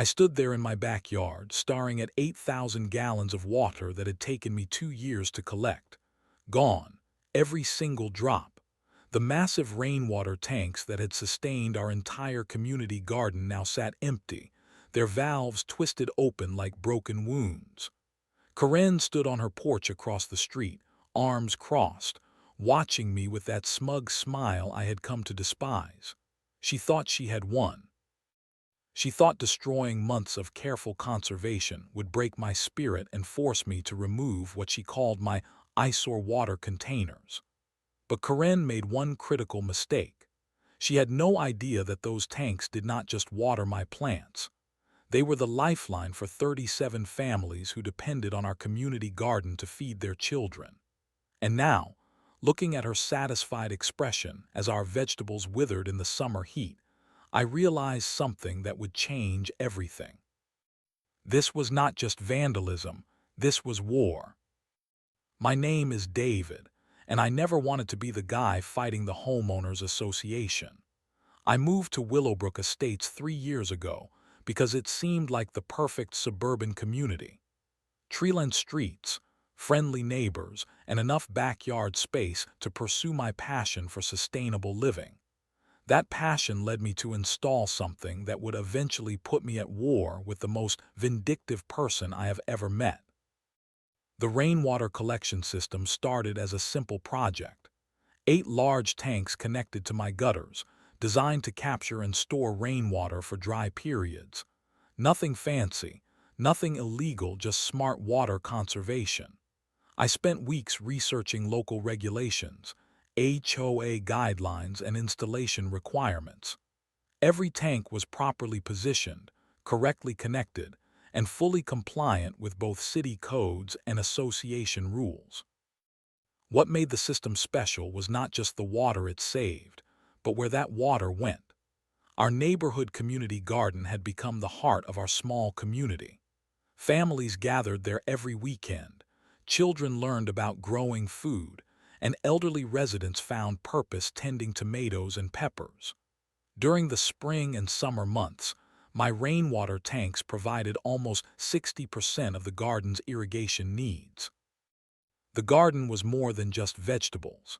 I stood there in my backyard, staring at 8,000 gallons of water that had taken me 2 years to collect. Gone, every single drop. The massive rainwater tanks that had sustained our entire community garden now sat empty, their valves twisted open like broken wounds. Karen stood on her porch across the street, arms crossed, watching me with that smug smile I had come to despise. She thought she had won. She thought destroying months of careful conservation would break my spirit and force me to remove what she called my eyesore water containers. But Karen made one critical mistake. She had no idea that those tanks did not just water my plants. They were the lifeline for 37 families who depended on our community garden to feed their children. And now, looking at her satisfied expression as our vegetables withered in the summer heat, I realized something that would change everything. This was not just vandalism, this was war. My name is David, and I never wanted to be the guy fighting the homeowners association. I moved to Willowbrook Estates 3 years ago because it seemed like the perfect suburban community. Tree-lined streets, friendly neighbors, and enough backyard space to pursue my passion for sustainable living. That passion led me to install something that would eventually put me at war with the most vindictive person I have ever met. The rainwater collection system started as a simple project. 8 large tanks connected to my gutters, designed to capture and store rainwater for dry periods. Nothing fancy, nothing illegal, just smart water conservation. I spent weeks researching local regulations, HOA guidelines, and installation requirements. Every tank was properly positioned, correctly connected, and fully compliant with both city codes and association rules. What made the system special was not just the water it saved, but where that water went. Our neighborhood community garden had become the heart of our small community. Families gathered there every weekend, children learned about growing food, and elderly residents found purpose tending tomatoes and peppers. During the spring and summer months, my rainwater tanks provided almost 60% of the garden's irrigation needs. The garden was more than just vegetables.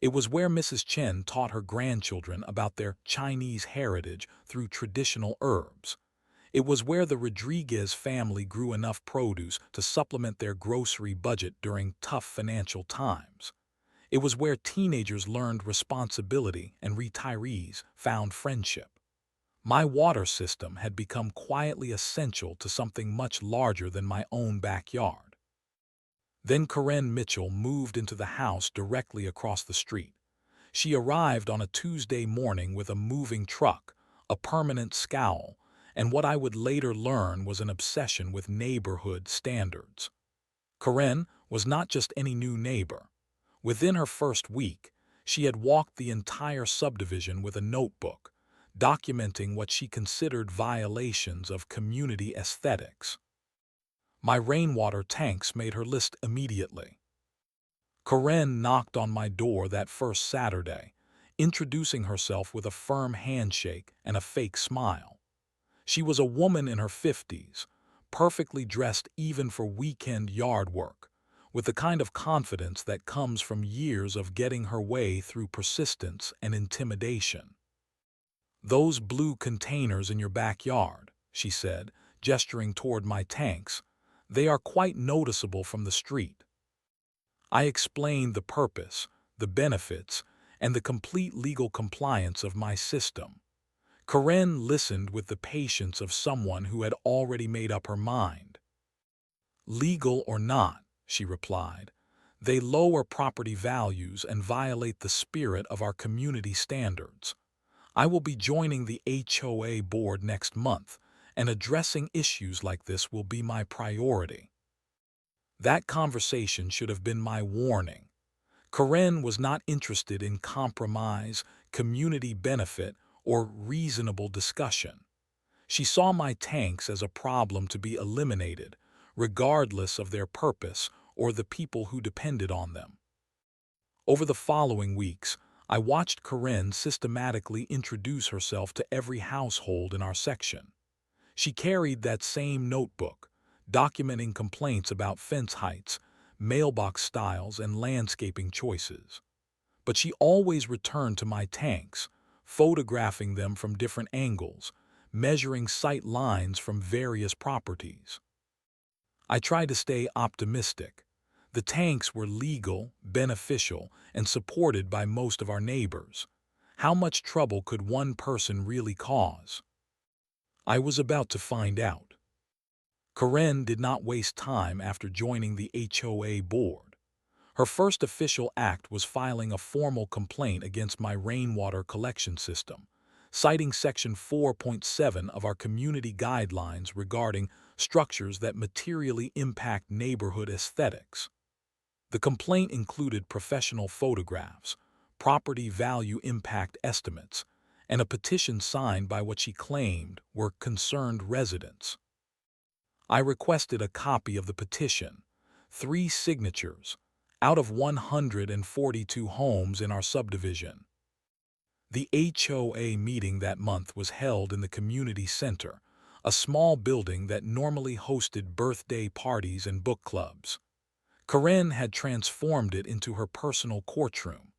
It was where Mrs. Chen taught her grandchildren about their Chinese heritage through traditional herbs. It was where the Rodriguez family grew enough produce to supplement their grocery budget during tough financial times. It was where teenagers learned responsibility and retirees found friendship. My water system had become quietly essential to something much larger than my own backyard. Then Karen Mitchell moved into the house directly across the street. She arrived on a Tuesday morning with a moving truck, a permanent scowl, and what I would later learn was an obsession with neighborhood standards. Karen was not just any new neighbor. Within her first week, she had walked the entire subdivision with a notebook, documenting what she considered violations of community aesthetics. My rainwater tanks made her list immediately. Karen knocked on my door that first Saturday, introducing herself with a firm handshake and a fake smile. She was a woman in her 50s, perfectly dressed even for weekend yard work, with the kind of confidence that comes from years of getting her way through persistence and intimidation. "Those blue containers in your backyard," she said, gesturing toward my tanks, "they are quite noticeable from the street." I explained the purpose, the benefits, and the complete legal compliance of my system. Karen listened with the patience of someone who had already made up her mind. "Legal or not," she replied, "they lower property values and violate the spirit of our community standards. I will be joining the HOA board next month, and addressing issues like this will be my priority." That conversation should have been my warning. Karen was not interested in compromise, community benefit, or reasonable discussion. She saw my tanks as a problem to be eliminated, regardless of their purpose or the people who depended on them. Over the following weeks, I watched Karen systematically introduce herself to every household in our section. She carried that same notebook, documenting complaints about fence heights, mailbox styles, and landscaping choices. But she always returned to my tanks, photographing them from different angles, measuring sight lines from various properties. I tried to stay optimistic. The tanks were legal, beneficial, and supported by most of our neighbors. How much trouble could one person really cause? I was about to find out. Karen did not waste time after joining the HOA board. Her first official act was filing a formal complaint against my rainwater collection system, citing Section 4.7 of our community guidelines regarding structures that materially impact neighborhood aesthetics. The complaint included professional photographs, property value impact estimates, and a petition signed by what she claimed were concerned residents. I requested a copy of the petition, 3 signatures, out of 142 homes in our subdivision. The HOA meeting that month was held in the community center, a small building that normally hosted birthday parties and book clubs. Karen had transformed it into her personal courtroom.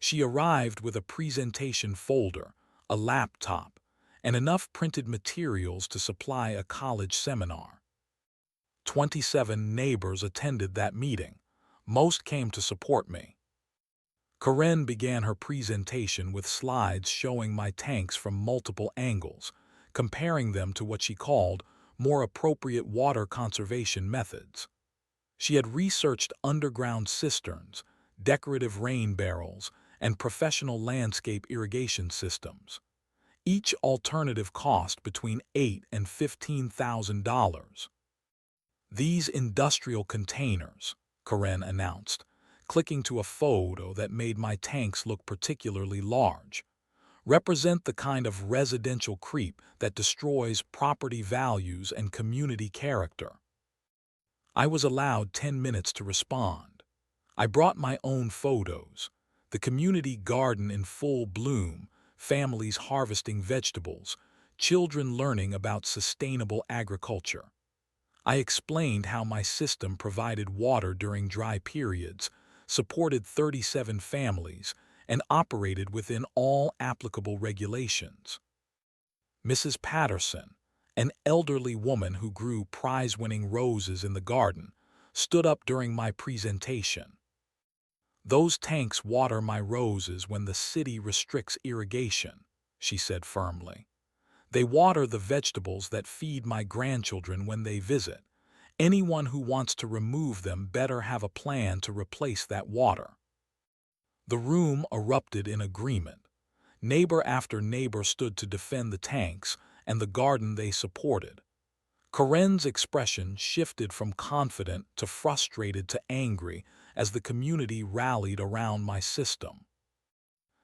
She arrived with a presentation folder, a laptop, and enough printed materials to supply a college seminar. 27 neighbors attended that meeting. Most came to support me. Karen began her presentation with slides showing my tanks from multiple angles, comparing them to what she called more appropriate water conservation methods. She had researched underground cisterns, decorative rain barrels, and professional landscape irrigation systems. Each alternative cost between $8,000 and $15,000. These industrial containers, Karen announced, clicking to a photo that made my tanks look particularly large, represent the kind of residential creep that destroys property values and community character. I was allowed 10 minutes to respond. I brought my own photos, the community garden in full bloom, families harvesting vegetables, children learning about sustainable agriculture. I explained how my system provided water during dry periods, supported 37 families, and operated within all applicable regulations. Mrs. Patterson, an elderly woman who grew prize-winning roses in the garden, stood up during my presentation. "Those tanks water my roses when the city restricts irrigation," she said firmly. "They water the vegetables that feed my grandchildren when they visit. Anyone who wants to remove them better have a plan to replace that water." The room erupted in agreement. Neighbor after neighbor stood to defend the tanks and the garden they supported. Karen's expression shifted from confident to frustrated to angry as the community rallied around my system.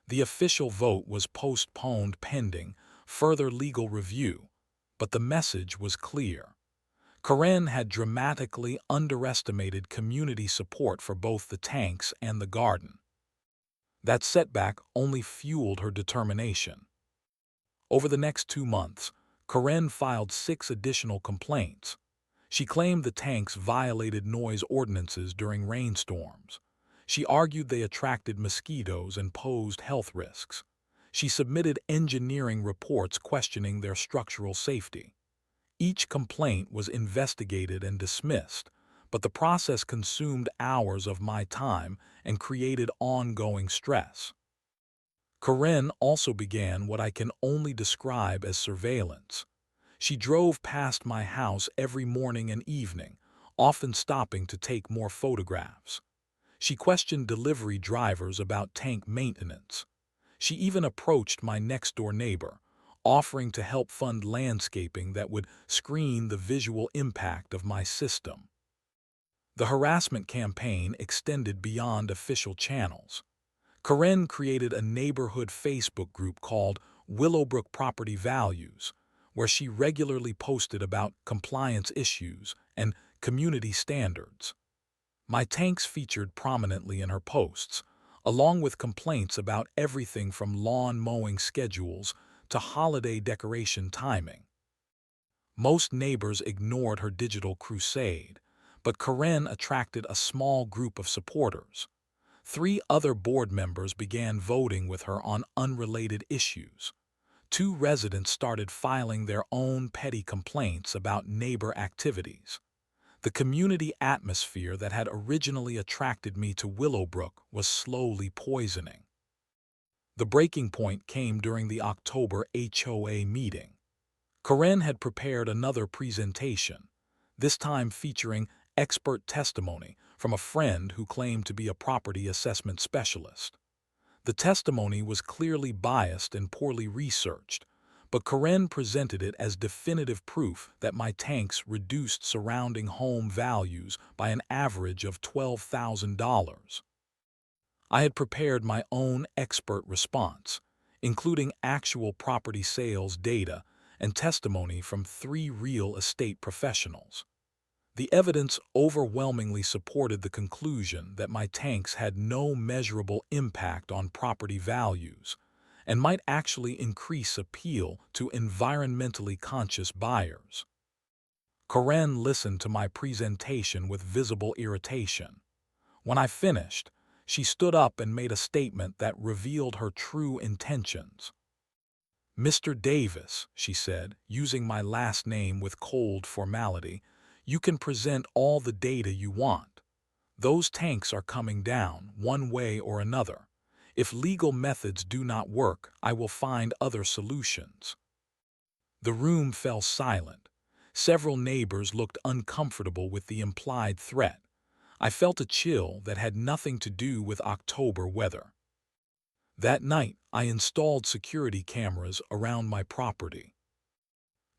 The official vote was postponed pending further legal review, but the message was clear. Karen had dramatically underestimated community support for both the tanks and the garden. That setback only fueled her determination. Over the next 2 months, Karen filed 6 additional complaints. She claimed the tanks violated noise ordinances during rainstorms. She argued they attracted mosquitoes and posed health risks. She submitted engineering reports questioning their structural safety. Each complaint was investigated and dismissed, but the process consumed hours of my time and created ongoing stress. Karen also began what I can only describe as surveillance. She drove past my house every morning and evening, often stopping to take more photographs. She questioned delivery drivers about tank maintenance. She even approached my next-door neighbor, offering to help fund landscaping that would screen the visual impact of my system. The harassment campaign extended beyond official channels. Karen created a neighborhood Facebook group called Willowbrook Property Values, where she regularly posted about compliance issues and community standards. My tanks featured prominently in her posts, along with complaints about everything from lawn mowing schedules to holiday decoration timing. Most neighbors ignored her digital crusade, but Karen attracted a small group of supporters. 3 other board members began voting with her on unrelated issues. 2 residents started filing their own petty complaints about neighbor activities. The community atmosphere that had originally attracted me to Willowbrook was slowly poisoning. The breaking point came during the October HOA meeting. Karen had prepared another presentation, this time featuring expert testimony from a friend who claimed to be a property assessment specialist. The testimony was clearly biased and poorly researched, but Karen presented it as definitive proof that my tanks reduced surrounding home values by an average of $12,000. I had prepared my own expert response, including actual property sales data and testimony from 3 real estate professionals. The evidence overwhelmingly supported the conclusion that my tanks had no measurable impact on property values and might actually increase appeal to environmentally conscious buyers. Karen listened to my presentation with visible irritation. When I finished, she stood up and made a statement that revealed her true intentions. "Mr. Davis," she said, using my last name with cold formality, "you can present all the data you want. Those tanks are coming down, one way or another. If legal methods do not work, I will find other solutions." The room fell silent. Several neighbors looked uncomfortable with the implied threat. I felt a chill that had nothing to do with October weather. That night, I installed security cameras around my property.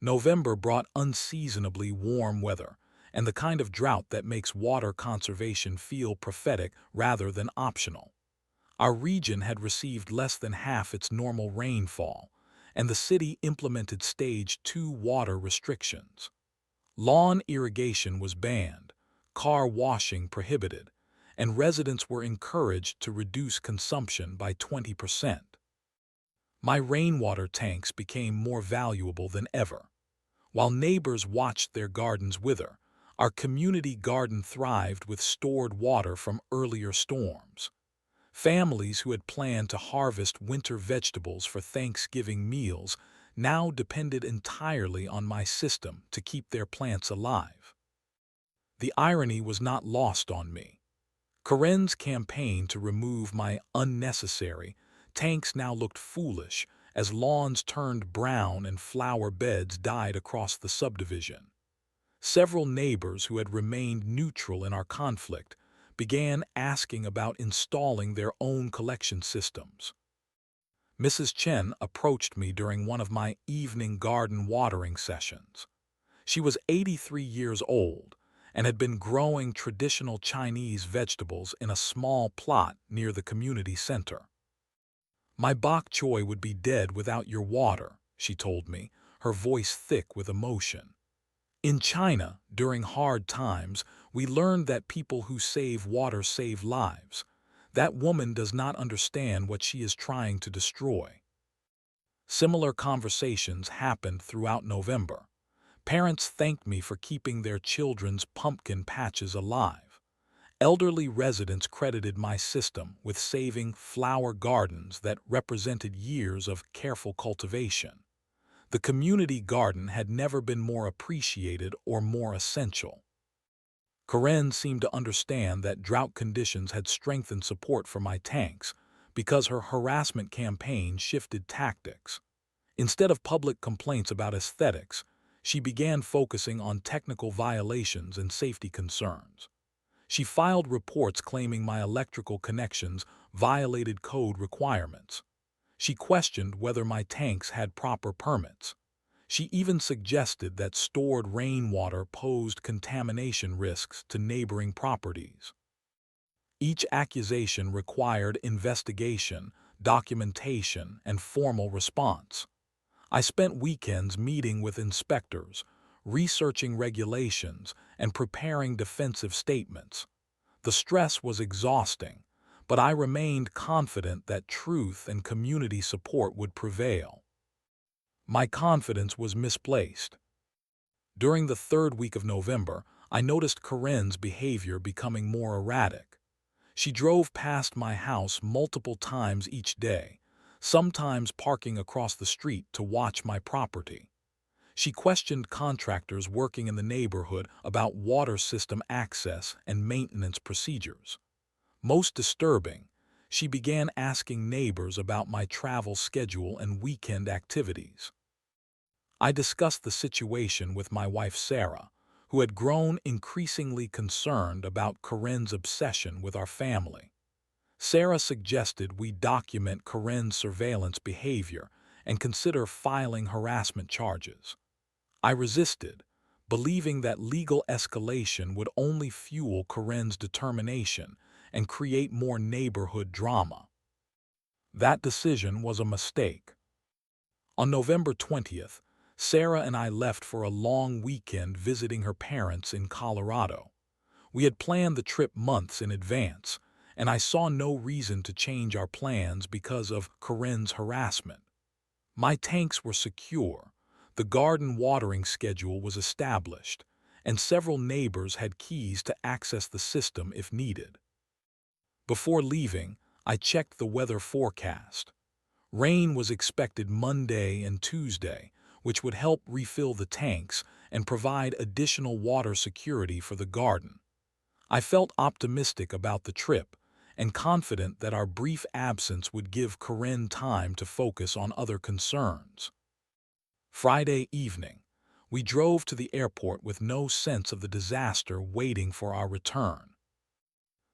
November brought unseasonably warm weather, and the kind of drought that makes water conservation feel prophetic rather than optional. Our region had received less than half its normal rainfall, and the city implemented Stage 2 water restrictions. Lawn irrigation was banned, car washing prohibited, and residents were encouraged to reduce consumption by 20%. My rainwater tanks became more valuable than ever. While neighbors watched their gardens wither, our community garden thrived with stored water from earlier storms. Families who had planned to harvest winter vegetables for Thanksgiving meals now depended entirely on my system to keep their plants alive. The irony was not lost on me. Karen's campaign to remove my unnecessary tanks now looked foolish as lawns turned brown and flower beds died across the subdivision. Several neighbors who had remained neutral in our conflict began asking about installing their own collection systems. Mrs. Chen approached me during one of my evening garden watering sessions. She was 83 years old and had been growing traditional Chinese vegetables in a small plot near the community center. "My bok choy would be dead without your water," she told me, her voice thick with emotion. "In China, during hard times, we learned that people who save water save lives. That woman does not understand what she is trying to destroy." Similar conversations happened throughout November. Parents thanked me for keeping their children's pumpkin patches alive. Elderly residents credited my system with saving flower gardens that represented years of careful cultivation. The community garden had never been more appreciated or more essential. Karen seemed to understand that drought conditions had strengthened support for my tanks because her harassment campaign shifted tactics. Instead of public complaints about aesthetics, she began focusing on technical violations and safety concerns. She filed reports claiming my electrical connections violated code requirements. She questioned whether my tanks had proper permits. She even suggested that stored rainwater posed contamination risks to neighboring properties. Each accusation required investigation, documentation, and formal response. I spent weekends meeting with inspectors, researching regulations, and preparing defensive statements. The stress was exhausting, but I remained confident that truth and community support would prevail. My confidence was misplaced. During the third week of November, I noticed Karen's behavior becoming more erratic. She drove past my house multiple times each day, sometimes parking across the street to watch my property. She questioned contractors working in the neighborhood about water system access and maintenance procedures. Most disturbing, she began asking neighbors about my travel schedule and weekend activities. I discussed the situation with my wife Sarah, who had grown increasingly concerned about Karen's obsession with our family. Sarah suggested we document Karen's surveillance behavior and consider filing harassment charges. I resisted, believing that legal escalation would only fuel Karen's determination and create more neighborhood drama. That decision was a mistake. On November 20th, Sarah and I left for a long weekend visiting her parents in Colorado. We had planned the trip months in advance, and I saw no reason to change our plans because of Karen's harassment. My tanks were secure, the garden watering schedule was established, and several neighbors had keys to access the system if needed. Before leaving, I checked the weather forecast. Rain was expected Monday and Tuesday, which would help refill the tanks and provide additional water security for the garden. I felt optimistic about the trip and confident that our brief absence would give Karen time to focus on other concerns. Friday evening, we drove to the airport with no sense of the disaster waiting for our return.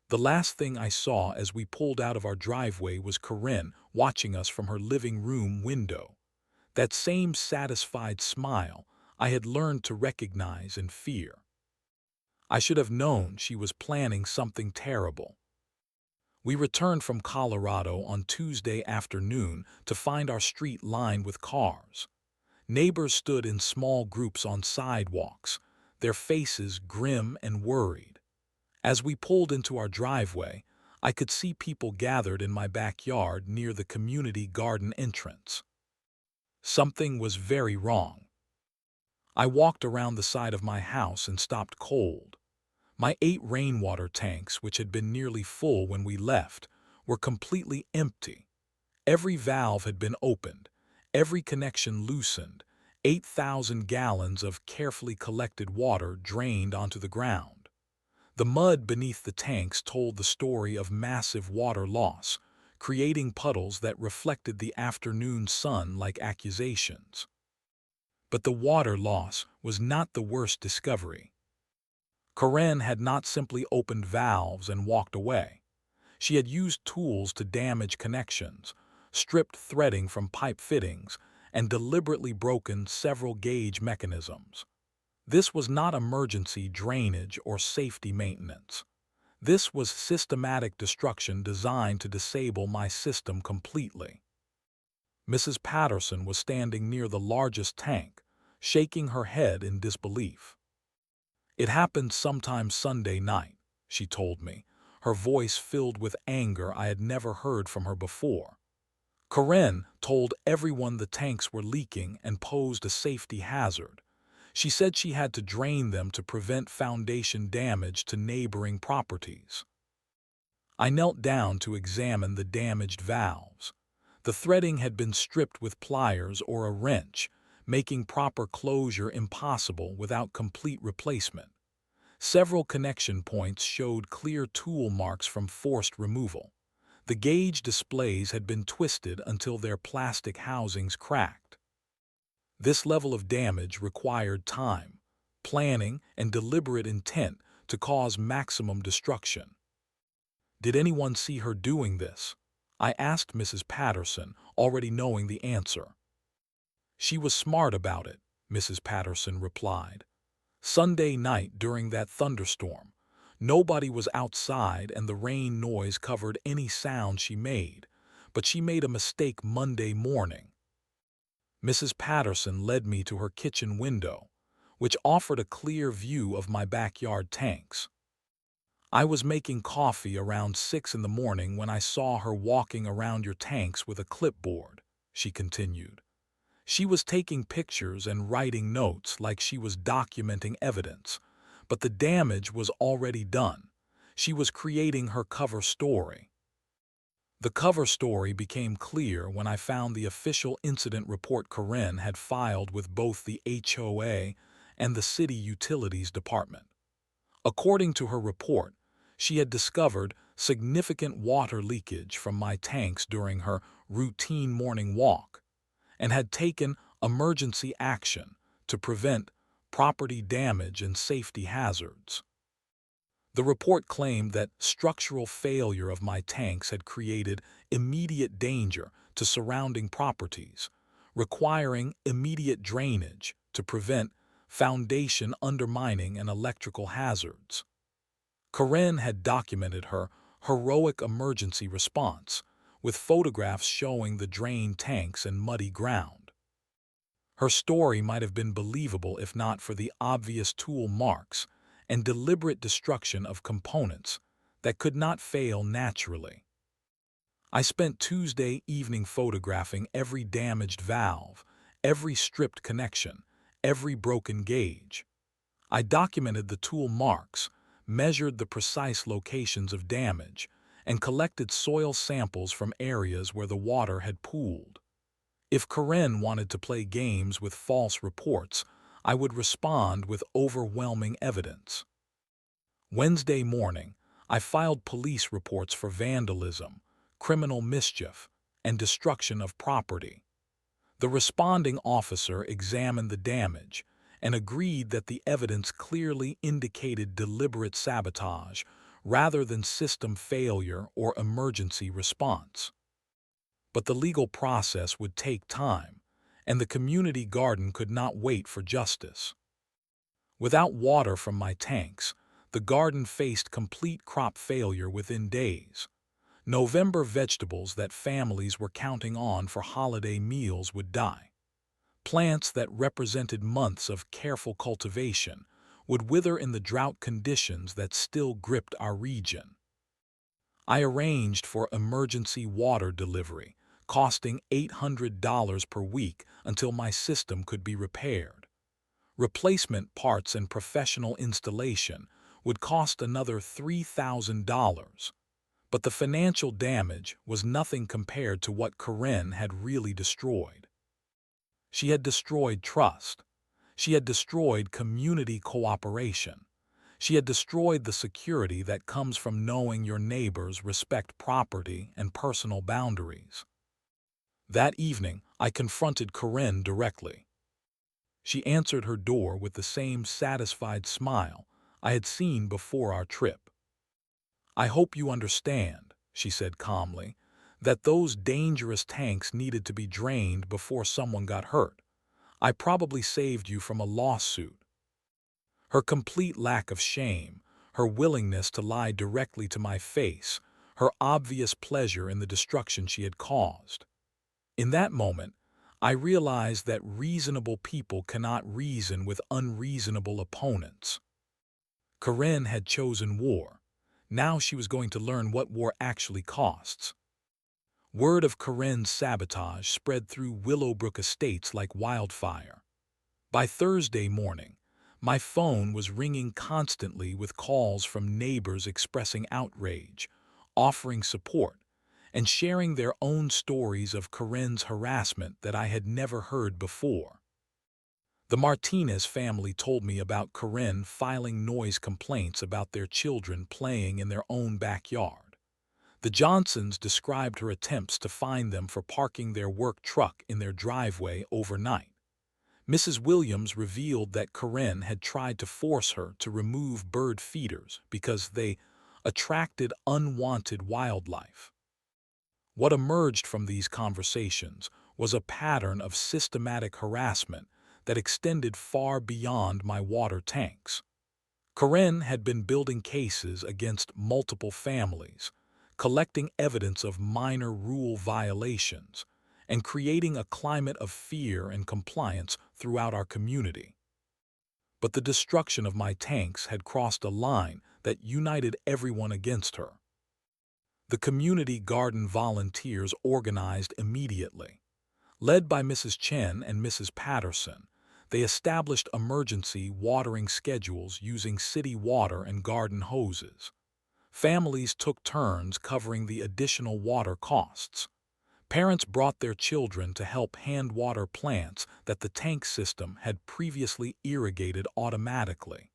The last thing I saw as we pulled out of our driveway was Karen watching us from her living room window. That same satisfied smile I had learned to recognize and fear. I should have known she was planning something terrible. We returned from Colorado on Tuesday afternoon to find our street lined with cars. Neighbors stood in small groups on sidewalks, their faces grim and worried. As we pulled into our driveway, I could see people gathered in my backyard near the community garden entrance. Something was very wrong. I walked around the side of my house and stopped cold. My 8 rainwater tanks, which had been nearly full when we left, were completely empty. Every valve had been opened, every connection loosened, 8,000 gallons of carefully collected water drained onto the ground. The mud beneath the tanks told the story of massive water loss, creating puddles that reflected the afternoon sun like accusations. But the water loss was not the worst discovery. Karen had not simply opened valves and walked away. She had used tools to damage connections, stripped threading from pipe fittings, and deliberately broken several gauge mechanisms. This was not emergency drainage or safety maintenance. This was systematic destruction designed to disable my system completely. Mrs. Patterson was standing near the largest tank, shaking her head in disbelief. "It happened sometime Sunday night," she told me, her voice filled with anger I had never heard from her before. "Karen told everyone the tanks were leaking and posed a safety hazard. She said she had to drain them to prevent foundation damage to neighboring properties." I knelt down to examine the damaged valves. The threading had been stripped with pliers or a wrench, making proper closure impossible without complete replacement. Several connection points showed clear tool marks from forced removal. The gauge displays had been twisted until their plastic housings cracked. This level of damage required time, planning, and deliberate intent to cause maximum destruction. "Did anyone see her doing this?" I asked Mrs. Patterson, already knowing the answer. "She was smart about it," Mrs. Patterson replied. "Sunday night during that thunderstorm, nobody was outside and the rain noise covered any sound she made, but she made a mistake Monday morning." Mrs. Patterson led me to her kitchen window, which offered a clear view of my backyard tanks. "I was making coffee around 6 in the morning when I saw her walking around your tanks with a clipboard," she continued. She was taking pictures and writing notes like she was documenting evidence, but the damage was already done. She was creating her cover story. The cover story became clear when I found the official incident report Karen had filed with both the HOA and the City Utilities Department. According to her report, she had discovered significant water leakage from my tanks during her routine morning walk and had taken emergency action to prevent property damage and safety hazards. The report claimed that structural failure of my tanks had created immediate danger to surrounding properties, requiring immediate drainage to prevent foundation undermining and electrical hazards. Karen had documented her heroic emergency response, with photographs showing the drained tanks and muddy ground. Her story might have been believable if not for the obvious tool marks and deliberate destruction of components that could not fail naturally. I spent Tuesday evening photographing every damaged valve, every stripped connection, every broken gauge. I documented the tool marks, measured the precise locations of damage, and collected soil samples from areas where the water had pooled. If Karen wanted to play games with false reports, I would respond with overwhelming evidence. Wednesday morning, I filed police reports for vandalism, criminal mischief, and destruction of property. The responding officer examined the damage and agreed that the evidence clearly indicated deliberate sabotage rather than system failure or emergency response. But the legal process would take time, and the community garden could not wait for justice. Without water from my tanks, the garden faced complete crop failure within days. November vegetables that families were counting on for holiday meals would die. Plants that represented months of careful cultivation would wither in the drought conditions that still gripped our region. I arranged for emergency water delivery, costing $800 per week until my system could be repaired. Replacement parts and professional installation would cost another $3,000, but the financial damage was nothing compared to what Karen had really destroyed. She had destroyed trust. She had destroyed community cooperation. She had destroyed the security that comes from knowing your neighbors respect property and personal boundaries. That evening, I confronted Karen directly. She answered her door with the same satisfied smile I had seen before our trip. "I hope you understand," she said calmly, "that those dangerous tanks needed to be drained before someone got hurt. I probably saved you from a lawsuit." Her complete lack of shame, her willingness to lie directly to my face, her obvious pleasure in the destruction she had caused. In that moment, I realized that reasonable people cannot reason with unreasonable opponents. Karen had chosen war. Now she was going to learn what war actually costs. Word of Karen's sabotage spread through Willowbrook Estates like wildfire. By Thursday morning, my phone was ringing constantly with calls from neighbors expressing outrage, offering support, and sharing their own stories of Karen's harassment that I had never heard before. The Martinez family told me about Karen filing noise complaints about their children playing in their own backyard. The Johnsons described her attempts to fine them for parking their work truck in their driveway overnight. Mrs. Williams revealed that Karen had tried to force her to remove bird feeders because they attracted unwanted wildlife. What emerged from these conversations was a pattern of systematic harassment that extended far beyond my water tanks. Karen had been building cases against multiple families, collecting evidence of minor rule violations, and creating a climate of fear and compliance throughout our community. But the destruction of my tanks had crossed a line that united everyone against her. The community garden volunteers organized immediately. Led by Mrs. Chen and Mrs. Patterson, they established emergency watering schedules using city water and garden hoses. Families took turns covering the additional water costs. Parents brought their children to help hand water plants that the tank system had previously irrigated automatically.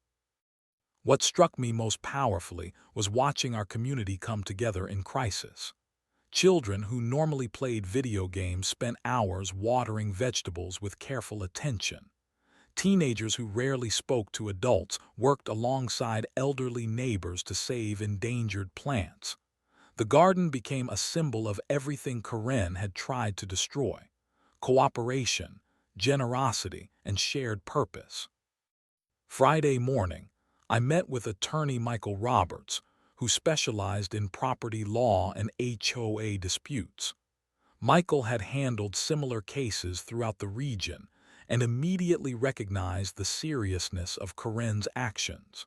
What struck me most powerfully was watching our community come together in crisis. Children who normally played video games spent hours watering vegetables with careful attention. Teenagers who rarely spoke to adults worked alongside elderly neighbors to save endangered plants. The garden became a symbol of everything Karen had tried to destroy: cooperation, generosity, and shared purpose. Friday morning, I met with attorney Michael Roberts, who specialized in property law and HOA disputes. Michael had handled similar cases throughout the region and immediately recognized the seriousness of Karen's actions.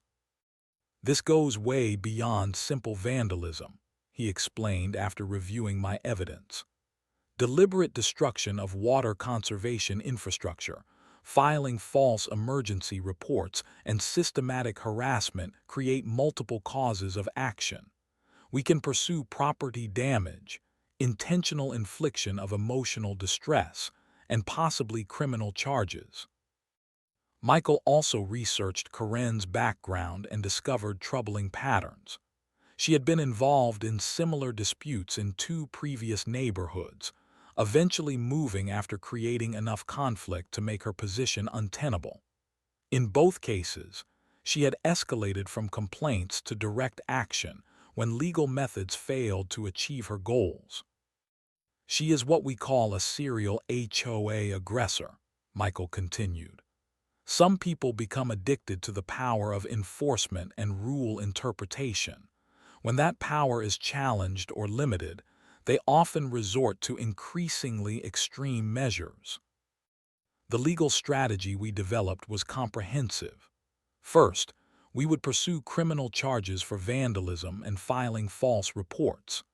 "This goes way beyond simple vandalism," he explained after reviewing my evidence. "Deliberate destruction of water conservation infrastructure, filing false emergency reports, and systematic harassment create multiple causes of action. We can pursue property damage, intentional infliction of emotional distress, and possibly criminal charges." Michael also researched Karen's background and discovered troubling patterns. She had been involved in similar disputes in 2 previous neighborhoods, eventually moving after creating enough conflict to make her position untenable. In both cases, she had escalated from complaints to direct action when legal methods failed to achieve her goals. "She is what we call a serial HOA aggressor," Michael continued. "Some people become addicted to the power of enforcement and rule interpretation. When that power is challenged or limited, they often resort to increasingly extreme measures." The legal strategy we developed was comprehensive. First, we would pursue criminal charges for vandalism and filing false reports.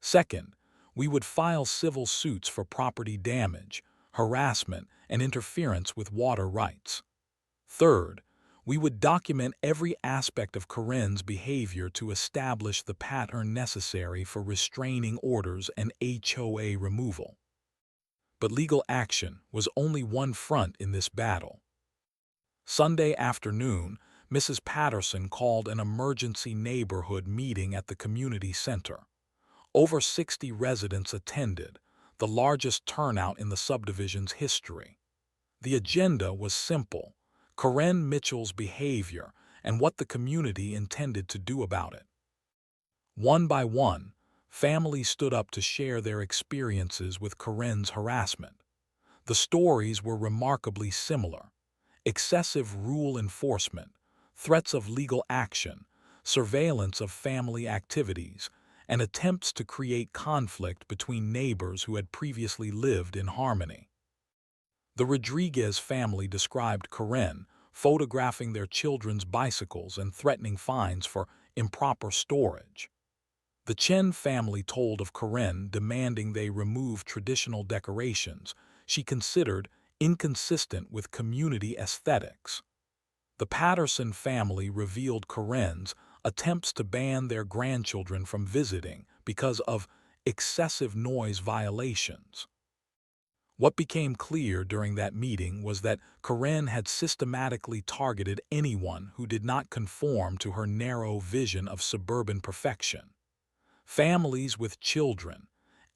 Second, we would file civil suits for property damage, harassment, and interference with water rights. Third, we would document every aspect of Karen's behavior to establish the pattern necessary for restraining orders and HOA removal. But legal action was only one front in this battle. Sunday afternoon, Mrs. Patterson called an emergency neighborhood meeting at the community center. Over 60 residents attended, the largest turnout in the subdivision's history. The agenda was simple: Karen Mitchell's behavior and what the community intended to do about it. One by one, families stood up to share their experiences with Karen's harassment. The stories were remarkably similar: excessive rule enforcement, threats of legal action, surveillance of family activities, and attempts to create conflict between neighbors who had previously lived in harmony. The Rodriguez family described Karen photographing their children's bicycles and threatening fines for improper storage. The Chen family told of Karen demanding they remove traditional decorations she considered inconsistent with community aesthetics. The Patterson family revealed Karen's attempts to ban their grandchildren from visiting because of excessive noise violations. What became clear during that meeting was that Karen had systematically targeted anyone who did not conform to her narrow vision of suburban perfection. Families with children,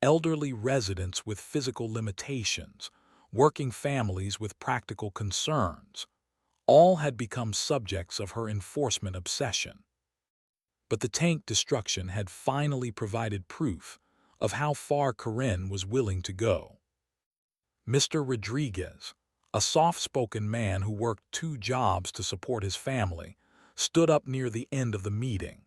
elderly residents with physical limitations, working families with practical concerns, all had become subjects of her enforcement obsession. But the tank destruction had finally provided proof of how far Karen was willing to go. Mr. Rodriguez, a soft-spoken man who worked 2 jobs to support his family, stood up near the end of the meeting.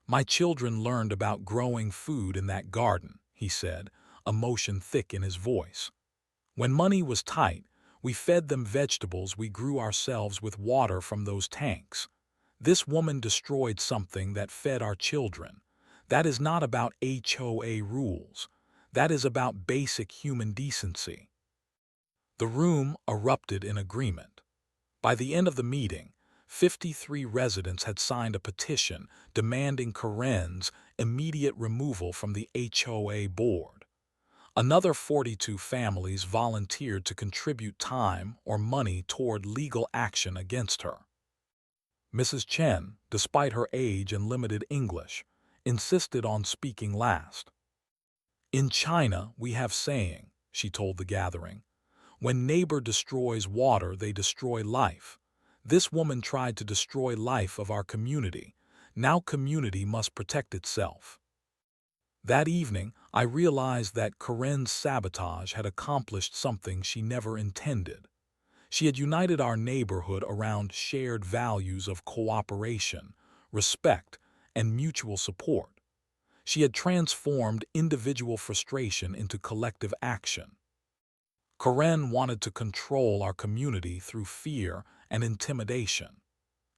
"My children learned about growing food in that garden," he said, emotion thick in his voice. "When money was tight, we fed them vegetables we grew ourselves with water from those tanks. This woman destroyed something that fed our children. That is not about HOA rules. That is about basic human decency." The room erupted in agreement. By the end of the meeting, 53 residents had signed a petition demanding Karen's immediate removal from the HOA board. Another 42 families volunteered to contribute time or money toward legal action against her. Mrs. Chen, despite her age and limited English, insisted on speaking last. "In China, we have saying," she told the gathering, "when neighbor destroys water, they destroy life. This woman tried to destroy life of our community. Now community must protect itself." That evening, I realized that Karen's sabotage had accomplished something she never intended. She had united our neighborhood around shared values of cooperation, respect, and mutual support. She had transformed individual frustration into collective action. Karen wanted to control our community through fear and intimidation.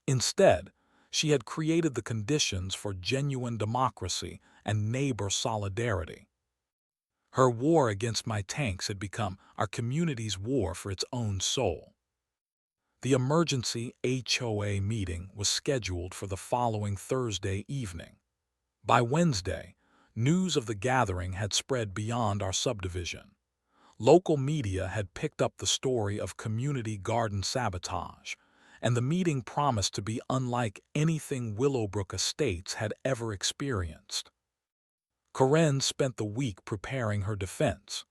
Instead, she had created the conditions for genuine democracy and neighbor solidarity. Her war against my tanks had become our community's war for its own soul. The emergency HOA meeting was scheduled for the following Thursday evening. By Wednesday, news of the gathering had spread beyond our subdivision. Local media had picked up the story of community garden sabotage, and the meeting promised to be unlike anything Willowbrook Estates had ever experienced. Karen spent the week preparing her defense.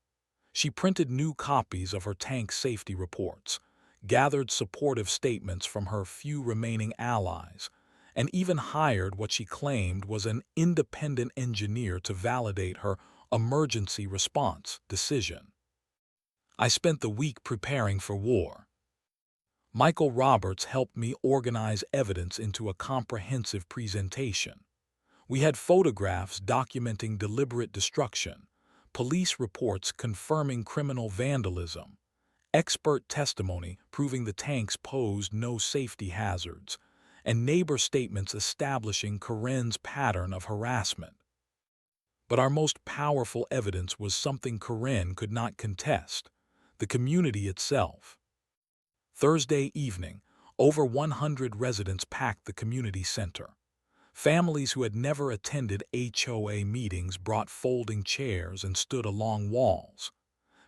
She printed new copies of her tank safety reports, gathered supportive statements from her few remaining allies, and even hired what she claimed was an independent engineer to validate her emergency response decision. I spent the week preparing for war. Michael Roberts helped me organize evidence into a comprehensive presentation. We had photographs documenting deliberate destruction, police reports confirming criminal vandalism, expert testimony proving the tanks posed no safety hazards, and neighbor statements establishing Karen's pattern of harassment. But our most powerful evidence was something Karen could not contest: the community itself. Thursday evening, over 100 residents packed the community center. Families who had never attended HOA meetings brought folding chairs and stood along walls.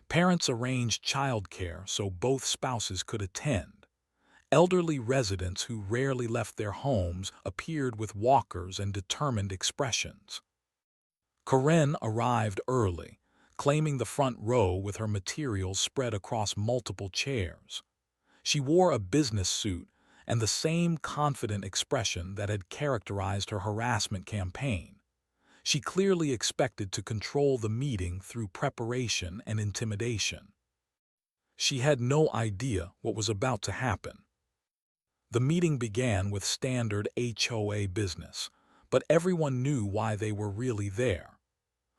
Parents arranged childcare so both spouses could attend. Elderly residents who rarely left their homes appeared with walkers and determined expressions. Karen arrived early, claiming the front row with her materials spread across multiple chairs. She wore a business suit and the same confident expression that had characterized her harassment campaign. She clearly expected to control the meeting through preparation and intimidation. She had no idea what was about to happen. The meeting began with standard HOA business, but everyone knew why they were really there.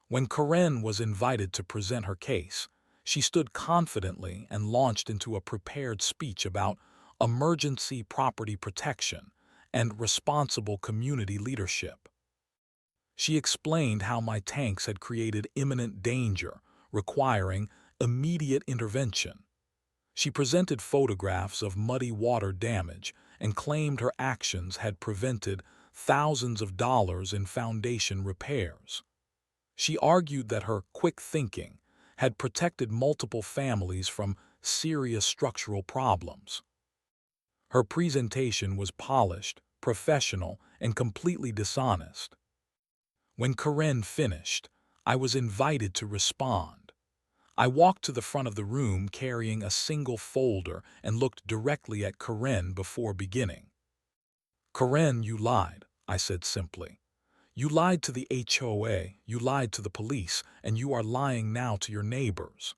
When Karen was invited to present her case, she stood confidently and launched into a prepared speech about emergency property protection and responsible community leadership. She explained how my tanks had created imminent danger, requiring immediate intervention. She presented photographs of muddy water damage and claimed her actions had prevented thousands of dollars in foundation repairs. She argued that her quick thinking had protected multiple families from serious structural problems. Her presentation was polished, professional, and completely dishonest. When Karen finished, I was invited to respond. I walked to the front of the room carrying a single folder and looked directly at Karen before beginning. "Karen, you lied," I said simply. "You lied to the HOA, you lied to the police, and you are lying now to your neighbors."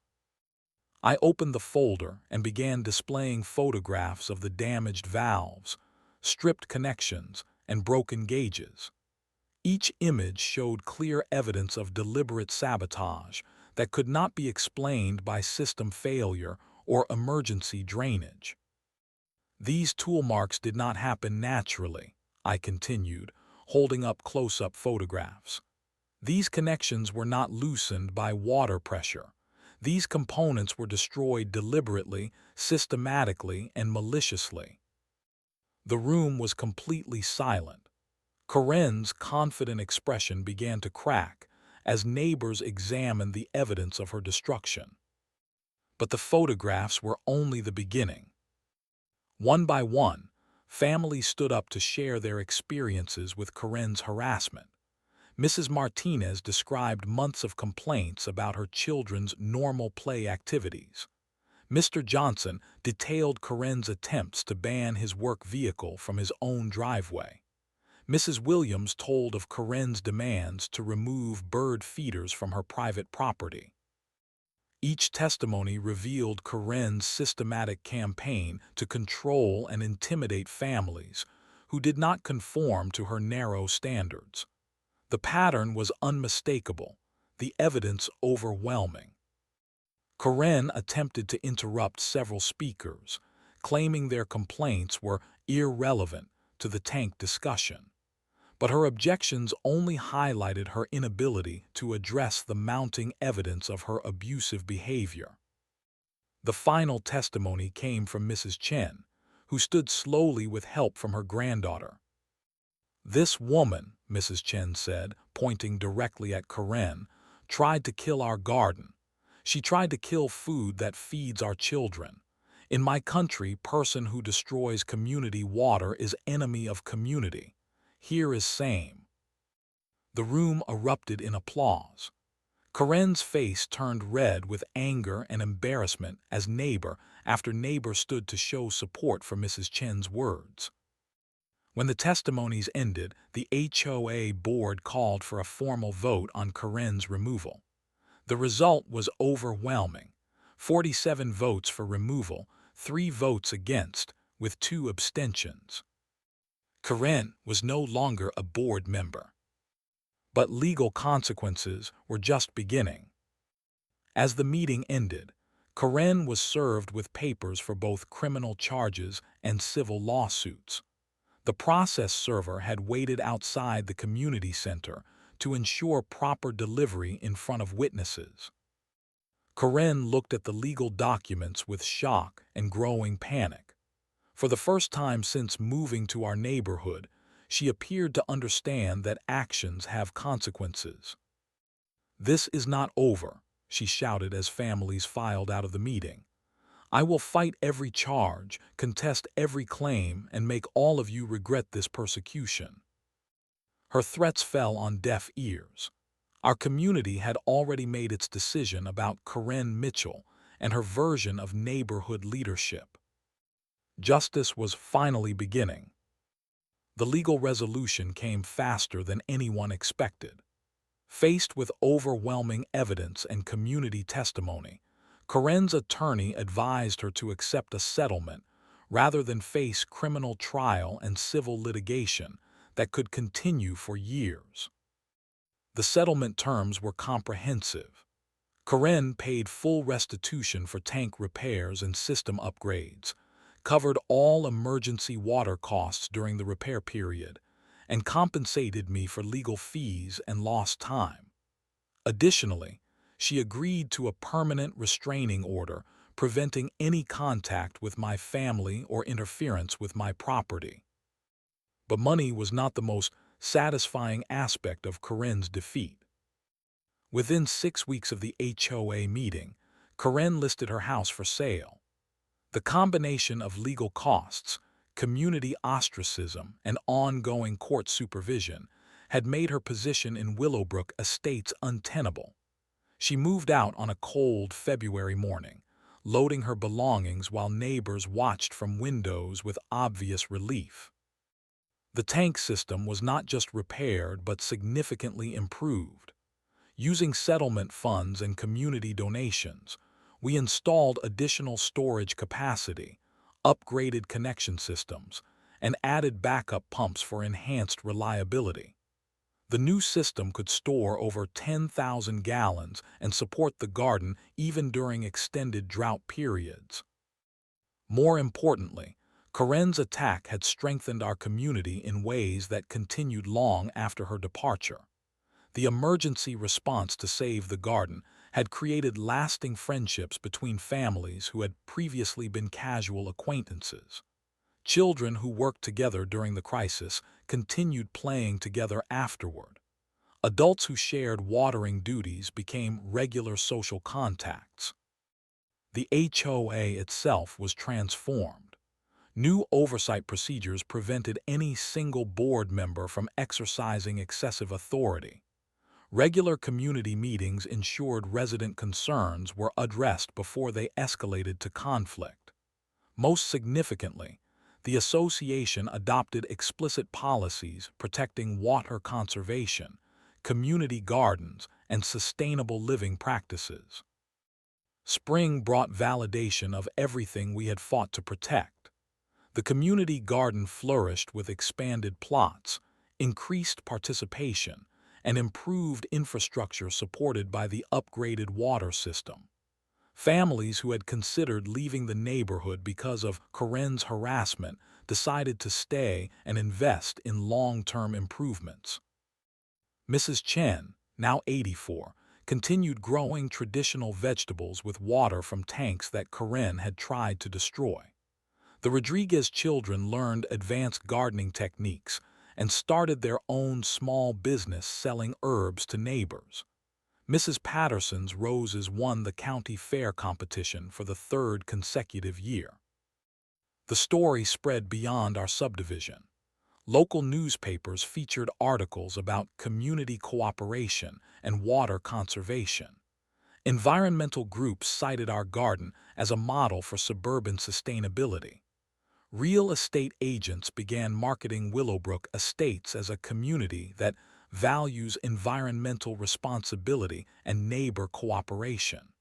I opened the folder and began displaying photographs of the damaged valves, stripped connections, and broken gauges. Each image showed clear evidence of deliberate sabotage that could not be explained by system failure or emergency drainage. "These tool marks did not happen naturally," I continued, holding up close-up photographs. These connections were not loosened by water pressure. These components were destroyed deliberately, systematically, and maliciously. The room was completely silent. Karen's confident expression began to crack as neighbors examined the evidence of her destruction. But the photographs were only the beginning. One by one, families stood up to share their experiences with Karen's harassment. Mrs. Martinez described months of complaints about her children's normal play activities. Mr. Johnson detailed Karen's attempts to ban his work vehicle from his own driveway. Mrs. Williams told of Karen's demands to remove bird feeders from her private property. Each testimony revealed Karen's systematic campaign to control and intimidate families who did not conform to her narrow standards. The pattern was unmistakable, the evidence overwhelming. Karen attempted to interrupt several speakers, claiming their complaints were irrelevant to the tank discussion. But her objections only highlighted her inability to address the mounting evidence of her abusive behavior. The final testimony came from Mrs. Chen, who stood slowly with help from her granddaughter. "This woman," Mrs. Chen said, pointing directly at Karen, "tried to kill our garden. She tried to kill food that feeds our children. In my country, person who destroys community water is enemy of community. Here is same." The room erupted in applause. Karen's face turned red with anger and embarrassment as neighbor after neighbor stood to show support for Mrs. Chen's words. When the testimonies ended, the HOA board called for a formal vote on Karen's removal. The result was overwhelming: 47 votes for removal, 3 votes against, with 2 abstentions. Karen was no longer a board member. But legal consequences were just beginning. As the meeting ended, Karen was served with papers for both criminal charges and civil lawsuits. The process server had waited outside the community center to ensure proper delivery in front of witnesses. Karen looked at the legal documents with shock and growing panic. For the first time since moving to our neighborhood, she appeared to understand that actions have consequences. "This is not over," she shouted as families filed out of the meeting. "I will fight every charge, contest every claim, and make all of you regret this persecution." Her threats fell on deaf ears. Our community had already made its decision about Karen Mitchell and her version of neighborhood leadership. Justice was finally beginning. The legal resolution came faster than anyone expected. Faced with overwhelming evidence and community testimony, Karen's attorney advised her to accept a settlement rather than face criminal trial and civil litigation that could continue for years. The settlement terms were comprehensive. Karen paid full restitution for tank repairs and system upgrades, covered all emergency water costs during the repair period, and compensated me for legal fees and lost time. Additionally, she agreed to a permanent restraining order preventing any contact with my family or interference with my property. But money was not the most satisfying aspect of Karen's defeat. Within 6 weeks of the HOA meeting, Karen listed her house for sale. The combination of legal costs, community ostracism, and ongoing court supervision had made her position in Willowbrook Estates untenable. She moved out on a cold February morning, loading her belongings while neighbors watched from windows with obvious relief. The tank system was not just repaired but significantly improved. Using settlement funds and community donations, we installed additional storage capacity, upgraded connection systems, and added backup pumps for enhanced reliability. The new system could store over 10,000 gallons and support the garden even during extended drought periods. More importantly, Karen's attack had strengthened our community in ways that continued long after her departure. The emergency response to save the garden had created lasting friendships between families who had previously been casual acquaintances. Children who worked together during the crisis continued playing together afterward. Adults who shared watering duties became regular social contacts. The HOA itself was transformed. New oversight procedures prevented any single board member from exercising excessive authority. Regular community meetings ensured resident concerns were addressed before they escalated to conflict. Most significantly, the association adopted explicit policies protecting water conservation, community gardens, and sustainable living practices. Spring brought validation of everything we had fought to protect. The community garden flourished with expanded plots, increased participation, and improved infrastructure supported by the upgraded water system. Families who had considered leaving the neighborhood because of Karen's harassment decided to stay and invest in long-term improvements. Mrs. Chen, now 84, continued growing traditional vegetables with water from tanks that Karen had tried to destroy. The Rodriguez children learned advanced gardening techniques and started their own small business selling herbs to neighbors. Mrs. Patterson's roses won the county fair competition for the third consecutive year. The story spread beyond our subdivision. Local newspapers featured articles about community cooperation and water conservation. Environmental groups cited our garden as a model for suburban sustainability. Real estate agents began marketing Willowbrook Estates as a community that values environmental responsibility and neighbor cooperation.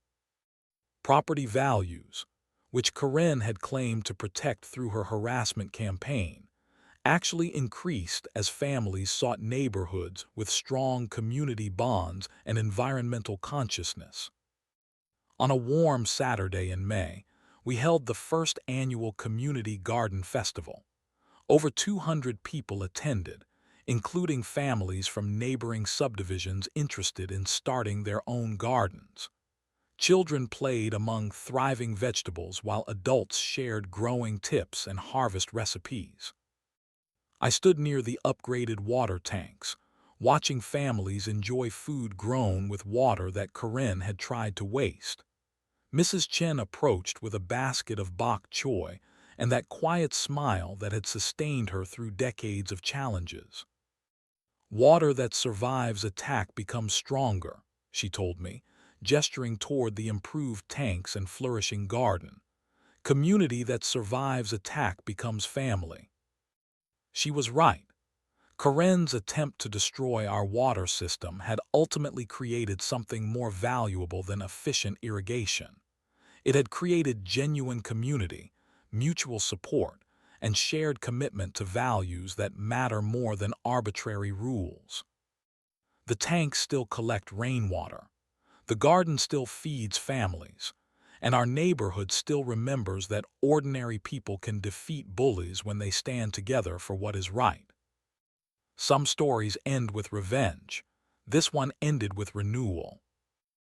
Property values, which Karen had claimed to protect through her harassment campaign, actually increased as families sought neighborhoods with strong community bonds and environmental consciousness. On a warm Saturday in May, we held the first annual Community Garden Festival. Over 200 people attended, including families from neighboring subdivisions interested in starting their own gardens. Children played among thriving vegetables while adults shared growing tips and harvest recipes. I stood near the upgraded water tanks, watching families enjoy food grown with water that Karen had tried to waste. Mrs. Chen approached with a basket of bok choy and that quiet smile that had sustained her through decades of challenges. "Water that survives attack becomes stronger," she told me, gesturing toward the improved tanks and flourishing garden. "Community that survives attack becomes family." She was right. Karen's attempt to destroy our water system had ultimately created something more valuable than efficient irrigation. It had created genuine community, mutual support, and shared commitment to values that matter more than arbitrary rules. The tanks still collect rainwater. The garden still feeds families. And our neighborhood still remembers that ordinary people can defeat bullies when they stand together for what is right. Some stories end with revenge. This one ended with renewal.